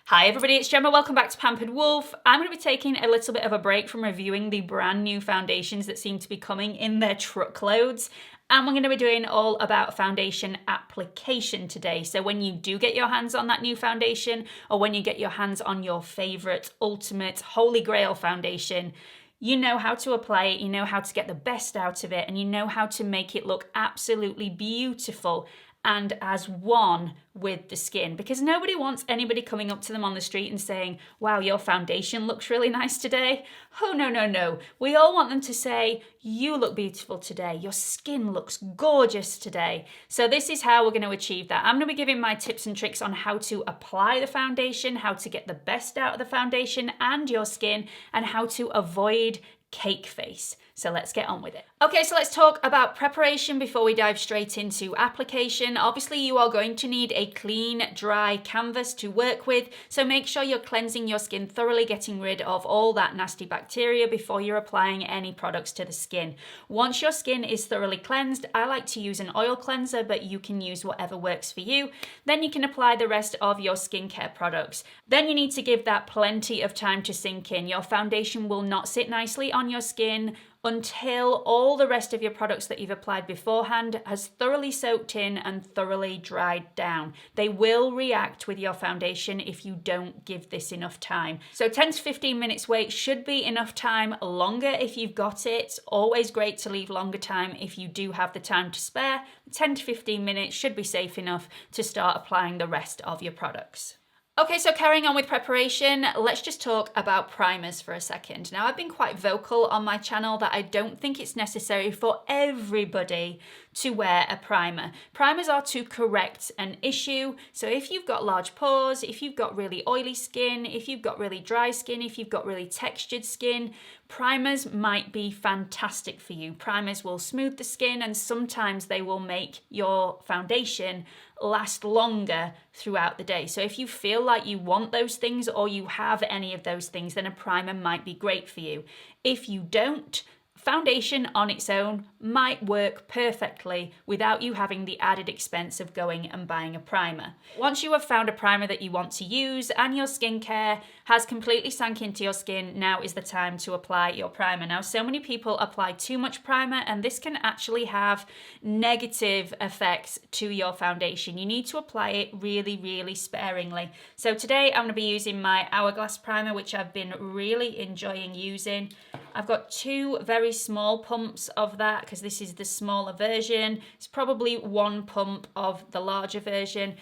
Hi everybody, it's Gemma. Welcome back to Pampered Wolf. I'm going to be taking a little bit of a break from reviewing the brand new foundations that seem to be coming in their truckloads. And we're going to be doing all about foundation application today. So when you do get your hands on that new foundation, or when you get your hands on your favorite, ultimate, holy grail foundation, you know how to apply it, you know how to get the best out of it, and you know how to make it look absolutely beautiful and as one with the skin, because nobody wants anybody coming up to them on the street and saying, wow, your foundation looks really nice today. Oh, no, no, no. We all want them to say, you look beautiful today. Your skin looks gorgeous today. So this is how we're going to achieve that. I'm going to be giving my tips and tricks on how to apply the foundation, how to get the best out of the foundation and your skin, and how to avoid cake face. So let's get on with it. Okay, so let's talk about preparation before we dive straight into application. Obviously, you are going to need a clean, dry canvas to work with. So make sure you're cleansing your skin thoroughly, getting rid of all that nasty bacteria before you're applying any products to the skin. Once your skin is thoroughly cleansed, I like to use an oil cleanser, but you can use whatever works for you. Then you can apply the rest of your skincare products. Then you need to give that plenty of time to sink in. Your foundation will not sit nicely on your skin until all the rest of your products that you've applied beforehand has thoroughly soaked in and thoroughly dried down. They will react with your foundation if you don't give this enough time. So 10 to 15 minutes wait should be enough time, longer if you've got it. Always great to leave longer time if you do have the time to spare. 10 to 15 minutes should be safe enough to start applying the rest of your products. Okay, so carrying on with preparation, let's just talk about primers for a second. Now, I've been quite vocal on my channel that I don't think it's necessary for everybody to wear a primer. Primers are to correct an issue. So if you've got large pores, if you've got really oily skin, if you've got really dry skin, if you've got really textured skin, primers might be fantastic for you. Primers will smooth the skin, and sometimes they will make your foundation last longer throughout the day. So if you feel like you want those things or you have any of those things, then a primer might be great for you. If you don't, foundation on its own might work perfectly without you having the added expense of going and buying a primer. Once you have found a primer that you want to use and your skincare has completely sunk into your skin, now is the time to apply your primer. Now, so many people apply too much primer, and this can actually have negative effects to your foundation. You need to apply it really, really sparingly. So today I'm going to be using my Hourglass primer, which I've been really enjoying using. I've got two very small pumps of that because this is the smaller version. It's probably one pump of the larger version.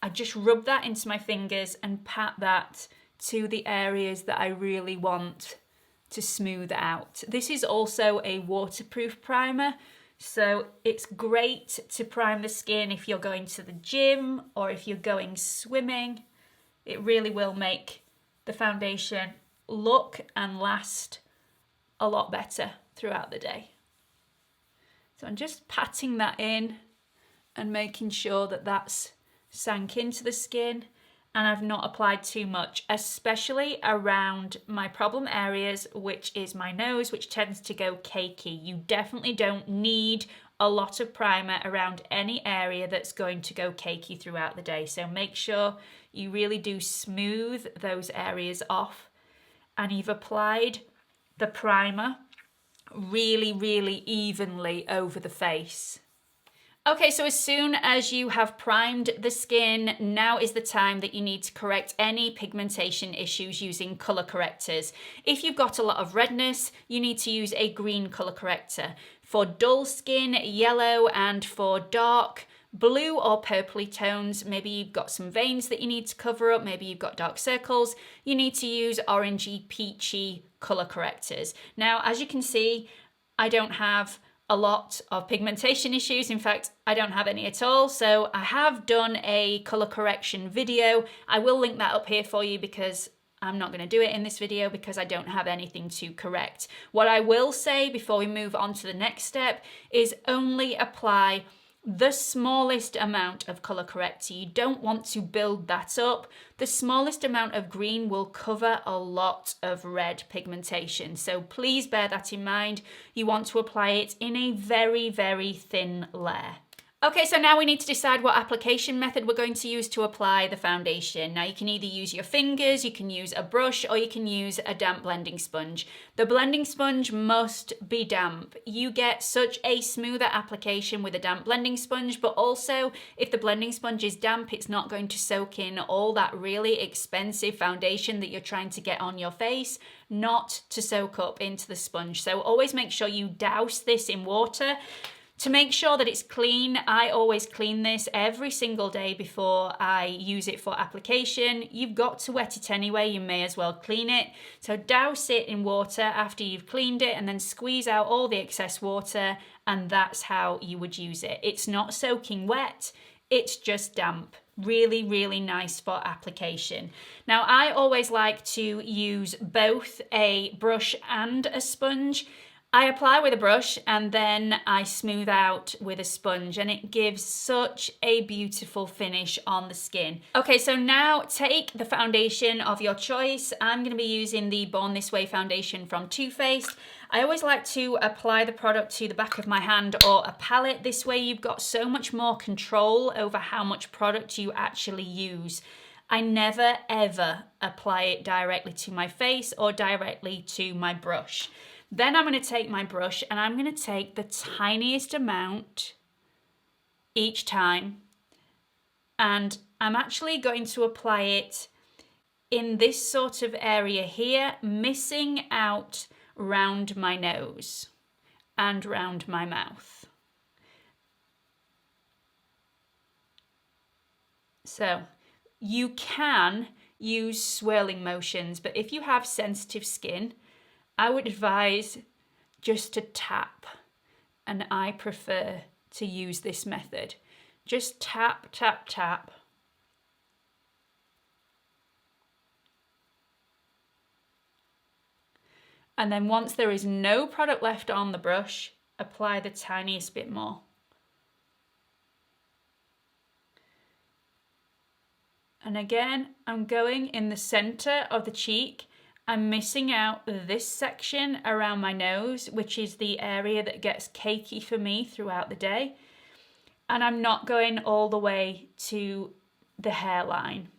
I just rub that into my fingers and pat that to the areas that I really want to smooth out. This is also a waterproof primer, so it's great to prime the skin if you're going to the gym or if you're going swimming. It really will make the foundation look and last a lot better throughout the day. So I'm just patting that in and making sure that that's sank into the skin, and I've not applied too much, especially around my problem areas, which is my nose, which tends to go cakey. You definitely don't need a lot of primer around any area that's going to go cakey throughout the day. So make sure you really do smooth those areas off, and you've applied the primer really, really evenly over the face. Okay, so as soon as you have primed the skin, now is the time that you need to correct any pigmentation issues using colour correctors. If you've got a lot of redness, you need to use a green colour corrector. For dull skin, yellow, and for dark, blue or purpley tones, maybe you've got some veins that you need to cover up, maybe you've got dark circles, you need to use orangey, peachy colour correctors. Now, as you can see, I don't have a lot of pigmentation issues. In fact, I don't have any at all. So I have done a colour correction video. I will link that up here for you because I'm not going to do it in this video because I don't have anything to correct. What I will say before we move on to the next step is only apply the smallest amount of colour corrector. You don't want to build that up. The smallest amount of green will cover a lot of red pigmentation. So please bear that in mind. You want to apply it in a very, very thin layer. Okay, so now we need to decide what application method we're going to use to apply the foundation. Now you can either use your fingers, you can use a brush, or you can use a damp blending sponge. The blending sponge must be damp. You get such a smoother application with a damp blending sponge, but also if the blending sponge is damp, it's not going to soak in all that really expensive foundation that you're trying to get on your face, not to soak up into the sponge. So always make sure you douse this in water. To make sure that it's clean, I always clean this every single day before I use it for application. You've got to wet it anyway, you may as well clean it. So douse it in water after you've cleaned it and then squeeze out all the excess water, and that's how you would use it. It's not soaking wet, it's just damp. Really, really nice for application. Now, I always like to use both a brush and a sponge. I apply with a brush and then I smooth out with a sponge, and it gives such a beautiful finish on the skin. Okay, so now take the foundation of your choice. I'm going to be using the Born This Way foundation from Too Faced. I always like to apply the product to the back of my hand or a palette. This way you've got so much more control over how much product you actually use. I never ever apply it directly to my face or directly to my brush. Then I'm going to take my brush and I'm going to take the tiniest amount each time, and I'm actually going to apply it in this sort of area here, missing out round my nose and round my mouth. So you can use swirling motions, but if you have sensitive skin, I would advise just to tap, and I prefer to use this method. Just tap, tap, tap. And then once there is no product left on the brush, apply the tiniest bit more. And again, I'm going in the center of the cheek. I'm missing out this section around my nose, which is the area that gets cakey for me throughout the day. And I'm not going all the way to the hairline.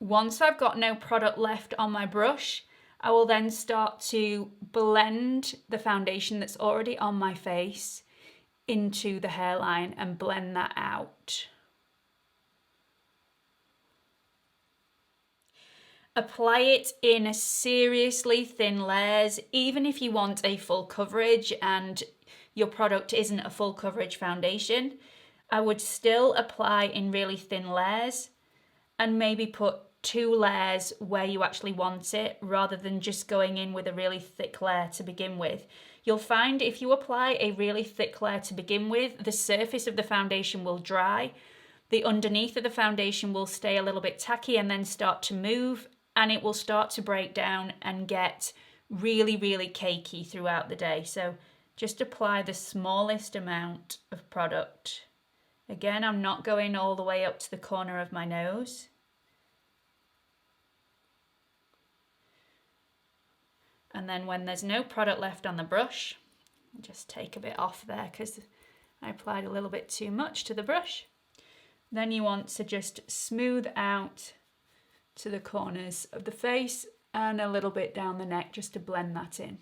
Once I've got no product left on my brush, I will then start to blend the foundation that's already on my face into the hairline and blend that out. Apply it in seriously thin layers, even if you want a full coverage and your product isn't a full coverage foundation. I would still apply in really thin layers and maybe put 2 layers where you actually want it, rather than just going in with a really thick layer to begin with. You'll find if you apply a really thick layer to begin with, the surface of the foundation will dry, the underneath of the foundation will stay a little bit tacky and then start to move, and it will start to break down and get really, really cakey throughout the day. So just apply the smallest amount of product. Again, I'm not going all the way up to the corner of my nose. And then when there's no product left on the brush, just take a bit off there because I applied a little bit too much to the brush. Then you want to just smooth out to the corners of the face and a little bit down the neck just to blend that in.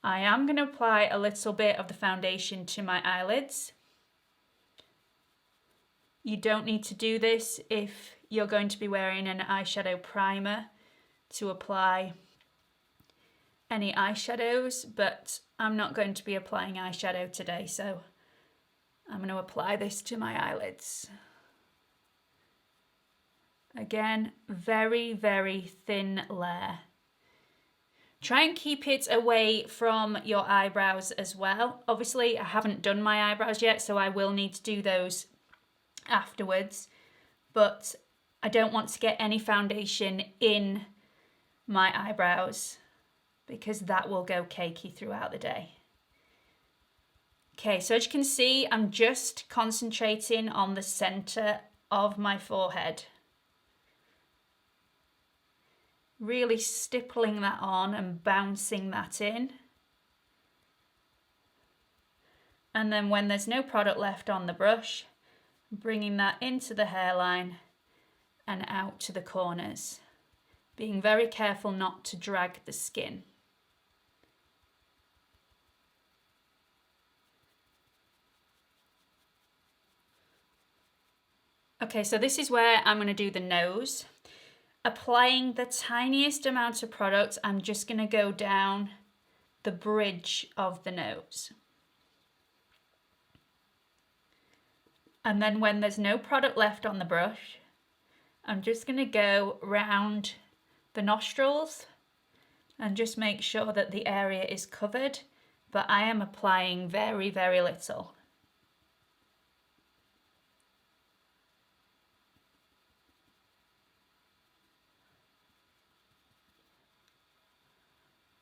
I am going to apply a little bit of the foundation to my eyelids. You don't need to do this if you're going to be wearing an eyeshadow primer to apply any eyeshadows, but I'm not going to be applying eyeshadow today, so I'm going to apply this to my eyelids. Again, very, very thin layer. Try and keep it away from your eyebrows as well. Obviously, I haven't done my eyebrows yet, so I will need to do those afterwards, but I don't want to get any foundation in my eyebrows because that will go cakey throughout the day. Okay, so as you can see, I'm just concentrating on the center of my forehead. Really stippling that on and bouncing that in. And then when there's no product left on the brush, bringing that into the hairline and out to the corners, being very careful not to drag the skin. Okay, so this is where I'm going to do the nose. Applying the tiniest amount of product, I'm just going to go down the bridge of the nose. And then when there's no product left on the brush, I'm just going to go round the nostrils and just make sure that the area is covered, but I am applying very, very little.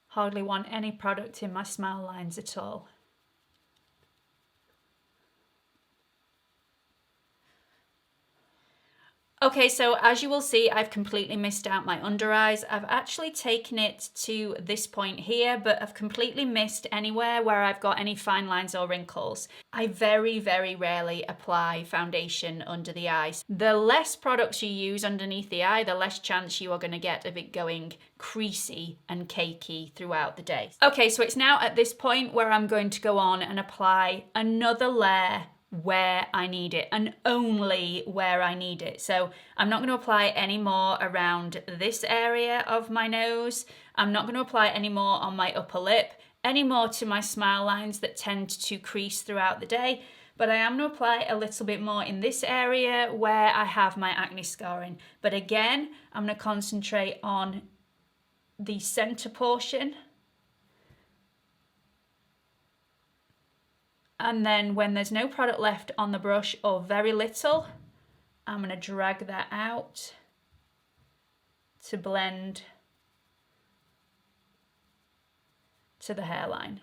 Hardly want any product in my smile lines at all. Okay, so as you will see, I've completely missed out my under eyes. I've actually taken it to this point here, but I've completely missed anywhere where I've got any fine lines or wrinkles. I very, very rarely apply foundation under the eyes. The less products you use underneath the eye, the less chance you are going to get of it going creasy and cakey throughout the day. Okay, so it's now at this point where I'm going to go on and apply another layer where I need it, and only where I need it. So I'm not going to apply any more around this area of my nose. I'm not going to apply any more on my upper lip, any more to my smile lines that tend to crease throughout the day. But I am going to apply a little bit more in this area where I have my acne scarring. But again, I'm going to concentrate on the center portion. And then when there's no product left on the brush or very little, I'm going to drag that out to blend to the hairline.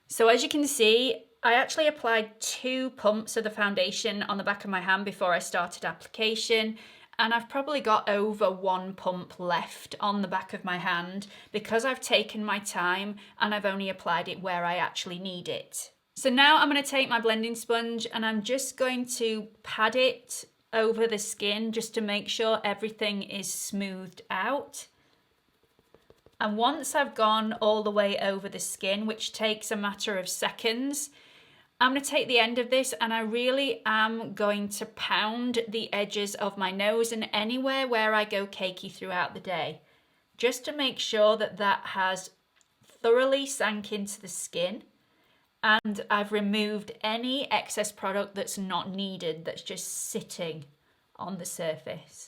So as you can see, I actually applied 2 pumps of the foundation on the back of my hand before I started application. And I've probably got over 1 pump left on the back of my hand because I've taken my time and I've only applied it where I actually need it. So now I'm going to take my blending sponge and I'm just going to pat it over the skin just to make sure everything is smoothed out. And once I've gone all the way over the skin, which takes a matter of seconds, I'm going to take the end of this and I really am going to pound the edges of my nose and anywhere where I go cakey throughout the day, just to make sure that that has thoroughly sank into the skin and I've removed any excess product that's not needed, that's just sitting on the surface.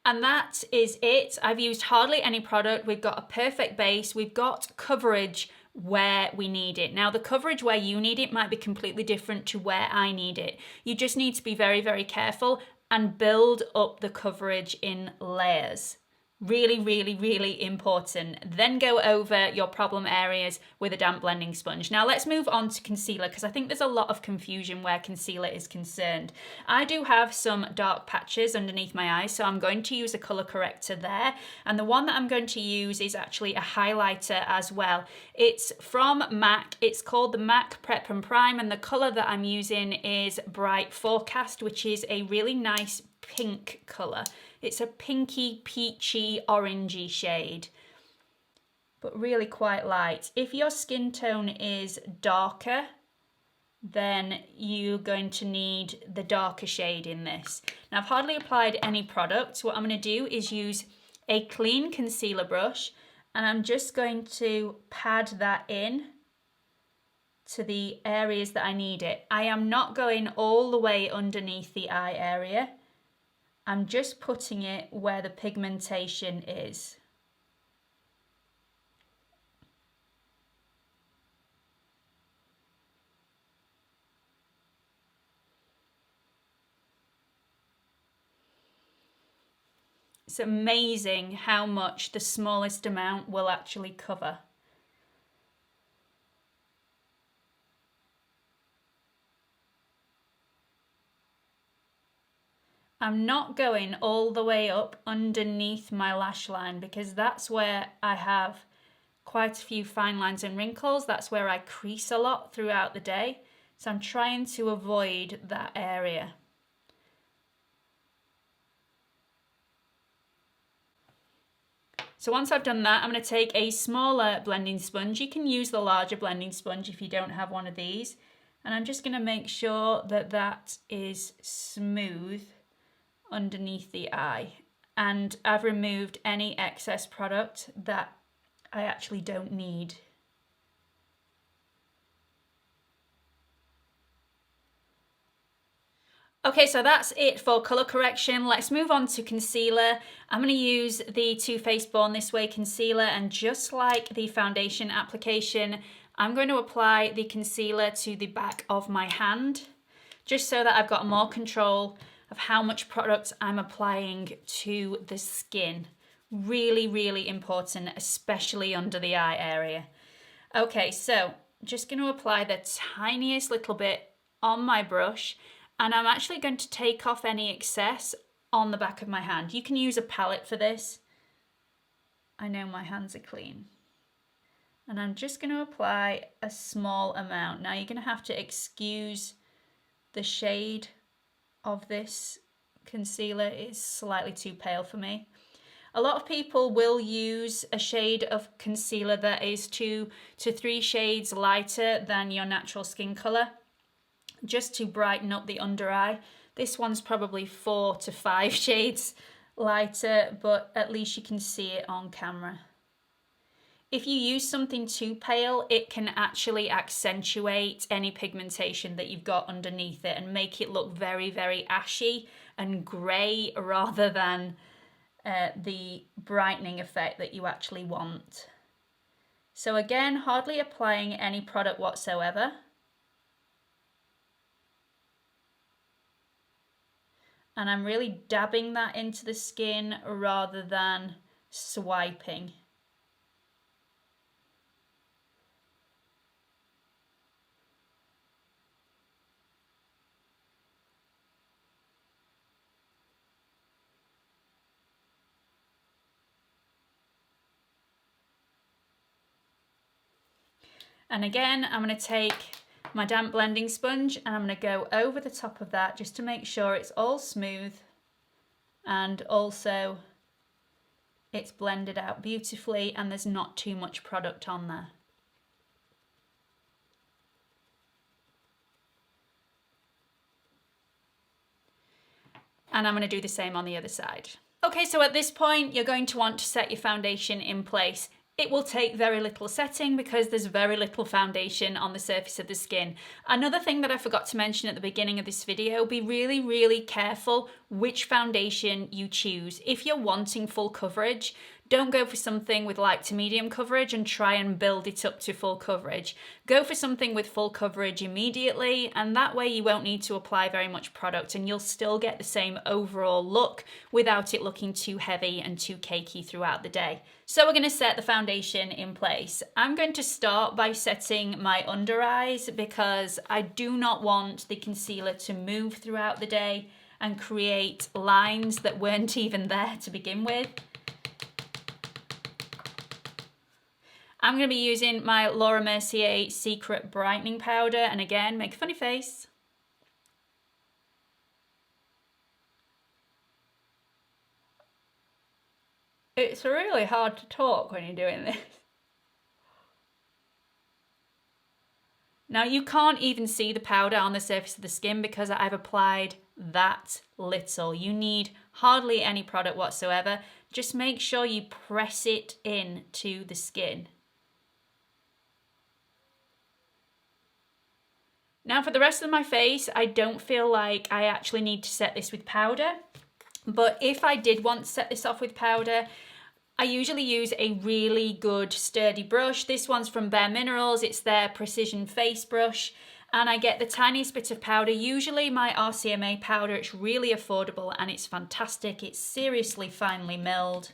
And that is it. I've used hardly any product. We've got a perfect base. We've got coverage where we need it. Now, the coverage where you need it might be completely different to where I need it. You just need to be very, very careful and build up the coverage in layers. Really, really, really important. Then go over your problem areas with a damp blending sponge. Now let's move on to concealer because I think there's a lot of confusion where concealer is concerned. I do have some dark patches underneath my eyes, so I'm going to use a color corrector there. And the one that I'm going to use is actually a highlighter as well. It's from MAC. It's called the MAC Prep and Prime, and the color that I'm using is Bright Forecast, which is a really nice pink color. It's a pinky, peachy, orangey shade, but really quite light. If your skin tone is darker, then you're going to need the darker shade in this. Now, I've hardly applied any product. What I'm going to do is use a clean concealer brush, and I'm just going to pad that in to the areas that I need it. I am not going all the way underneath the eye area. I'm just putting it where the pigmentation is. It's amazing how much the smallest amount will actually cover. I'm not going all the way up underneath my lash line because that's where I have quite a few fine lines and wrinkles. That's where I crease a lot throughout the day. So I'm trying to avoid that area. So once I've done that, I'm going to take a smaller blending sponge. You can use the larger blending sponge if you don't have one of these. And I'm just going to make sure that that is smooth underneath the eye. And I've removed any excess product that I actually don't need. Okay, so that's it for colour correction. Let's move on to concealer. I'm going to use the Too Faced Born This Way concealer, and just like the foundation application, I'm going to apply the concealer to the back of my hand, just so that I've got more control of how much product I'm applying to the skin. Really, really important, especially under the eye area. Okay, so just going to apply the tiniest little bit on my brush. And I'm actually going to take off any excess on the back of my hand. You can use a palette for this. I know my hands are clean. And I'm just going to apply a small amount. Now you're going to have to excuse the shade of this concealer. It's slightly too pale for me. A lot of people will use a shade of concealer that is 2 to 3 shades lighter than your natural skin colour, just to brighten up the under eye. This one's probably 4 to 5 shades lighter, but at least you can see it on camera. If you use something too pale, it can actually accentuate any pigmentation that you've got underneath it and make it look very, very ashy and grey rather than the brightening effect that you actually want. So again, hardly applying any product whatsoever. And I'm really dabbing that into the skin rather than swiping. And again, I'm going to take my damp blending sponge and I'm going to go over the top of that just to make sure it's all smooth and also it's blended out beautifully and there's not too much product on there. And I'm going to do the same on the other side. Okay, so at this point you're going to want to set your foundation in place. It will take very little setting because there's very little foundation on the surface of the skin. Another thing that I forgot to mention at the beginning of this video, be really, really careful which foundation you choose. If you're wanting full coverage, don't go for something with light to medium coverage and try and build it up to full coverage. Go for something with full coverage immediately, and that way you won't need to apply very much product and you'll still get the same overall look without it looking too heavy and too cakey throughout the day. So we're going to set the foundation in place. I'm going to start by setting my under eyes because I do not want the concealer to move throughout the day and create lines that weren't even there to begin with. I'm going to be using my MERCIER Secret Brightening Powder, and again, make a funny face. It's really hard to talk when you're doing this. Now you can't even see the powder on the surface of the skin because I've applied that little. You need hardly any product whatsoever. Just make sure you press it in to the skin. Now for the rest of my face, I don't feel like I actually need to set this with powder, but if I did want to set this off with powder, I usually use a really good sturdy brush. This one's from Bare Minerals, it's their Precision Face Brush, and I get the tiniest bit of powder, usually my RCMA powder. It's really affordable and it's fantastic. It's seriously finely milled.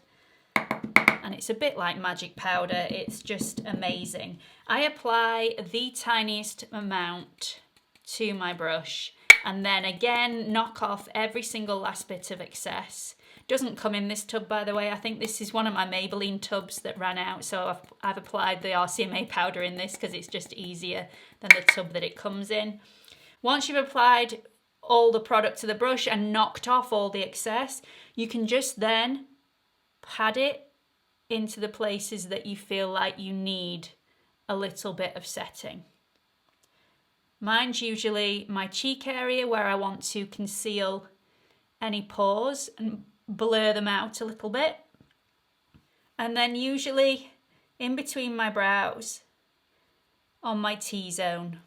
And it's a bit like magic powder, it's just amazing. I apply the tiniest amount to my brush And then again, knock off every single last bit of excess. Doesn't come in this tub, by the way. I think this is one of my Maybelline tubs that ran out, so I've applied the RCMA powder in this because it's just easier than the tub that it comes in. Once you've applied all the product to the brush and knocked off all the excess, you can just then pat it into the places that you feel like you need a little bit of setting. Mine's usually my cheek area where I want to conceal any pores and blur them out a little bit. And then usually in between my brows on my T-zone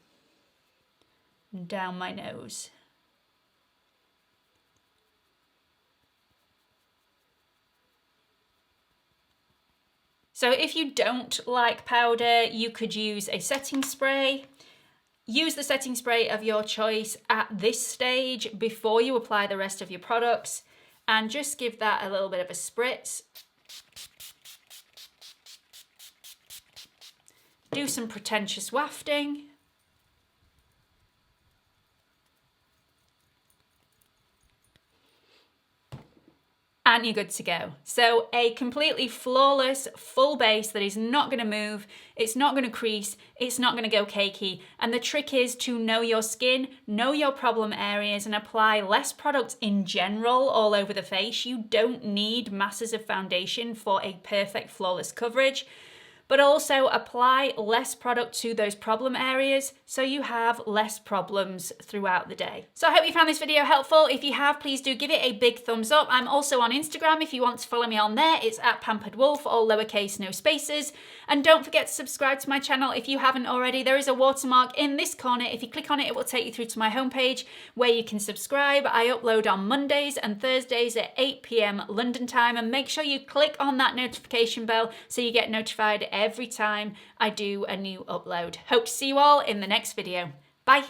and down my nose. So if you don't like powder, you could use a setting spray. Use the setting spray of your choice at this stage before you apply the rest of your products, and just give that a little bit of a spritz. Do some pretentious wafting. And you're good to go. So a completely flawless full base that is not going to move, it's not going to crease, it's not going to go cakey. And the trick is to know your skin, know your problem areas, and apply less product in general all over the face. You don't need masses of foundation for a perfect flawless coverage, but also apply less product to those problem areas so you have less problems throughout the day. So I hope you found this video helpful. If you have, please do give it a big thumbs up. I'm also on Instagram if you want to follow me on there. It's at Pampered Wolf, all lowercase, no spaces. And don't forget to subscribe to my channel if you haven't already. There is a watermark in this corner. If you click on it, it will take you through to my homepage where you can subscribe. I upload on Mondays and Thursdays at 8 p.m. London time, and make sure you click on that notification bell so you get notified every time I do a new upload. Hope to see you all in the next video. Bye.